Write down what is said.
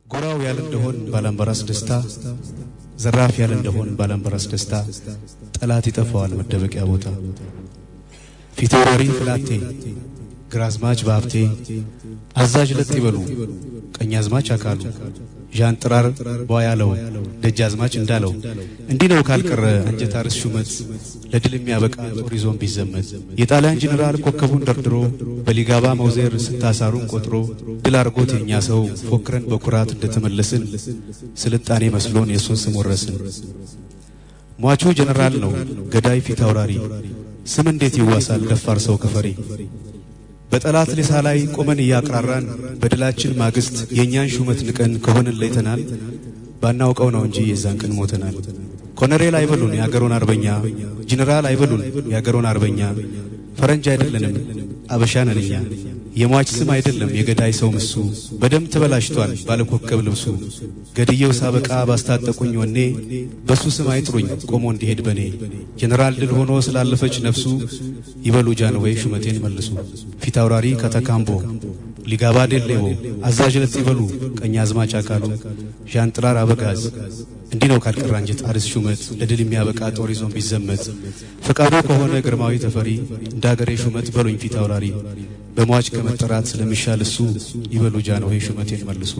ጎራው ያለ እንደሆን ባላምበራስ ደስታ ዘራፍ ያለ እንደሆን ባላምበራስ ደስታ ጠላት ይጠፋዋል መደበቂያ ቦታ ፊታውራሪ ፍላቴ ግራዝማች ባፍቴ አዛዥ ለጥ ይበሉ ቀኛዝማች አካሉ ጃንጥራር ቦያለው ደጃዝማች እንዳለው እንዲነው ካልቀረ አንጀታርስ ሹመት ለድል የሚያበቃ ጦሪዞን ቢዘመት የጣሊያን ጀነራል ኮከቡን ደርድሮ በሊጋባ መውዘር ስታሳሩን ቆጥሮ ድል አርጎት የኛ ሰው ፎክረን በኩራት እንደተመለስን ስልጣኔ መስሎን የሱን ስም ወረስን ሟቹ ጀነራል ነው ገዳይ ፊታውራሪ ስም እንዴት ይዋሳል ደፋር ሰው ከፈሪ በጠላት ሊሳ ላይ ቆመን ያቀራራን በድላችን ማግስት የኛን ሹመት ንቀን ከሆነን ለይተናል ባናውቀው ነው እንጂ የዛን ቀን ሞተናል ኮነሬል አይበሉን ያገሩን አርበኛ ጀነራል አይበሉን ያገሩን አርበኛ ፈረንጅ አይደለንም አበሻ ነንኛ የሟች ስም አይደለም የገዳይ ሰው ምሱ በደም ተበላሽቷል ባለኮከብ ልብሱ ገድየው ሳበቃ ባስታጠቁኝ ወኔ በሱ ስም አይጥሩኝ ቆሞ እንዲሄድ በኔ ጀነራል ድል ሆኖ ስላለፈች ነፍሱ ይበሉ ጃንሆይ ሹመቴን መልሱ ፊታውራሪ ከተካምቦ ሊጋባ ደሌቦ አዛዥ ለጥ ይበሉ ቀኛዝማች አካሉ ጃንጥራር አበጋዝ እንዲነው ካልቀረ አንጀት አርስ ሹመት ለድል የሚያበቃ ጦሪዞን ቢዘመት ፈቃዱ ከሆነ ግርማዊ ተፈሪ እንዳገሬ ሹመት በሉኝ ፊታውራሪ በሟች ከመጠራት ስለሚሻል እሱ ይበሉ ጃንሆይ ሹመቴን መልሱ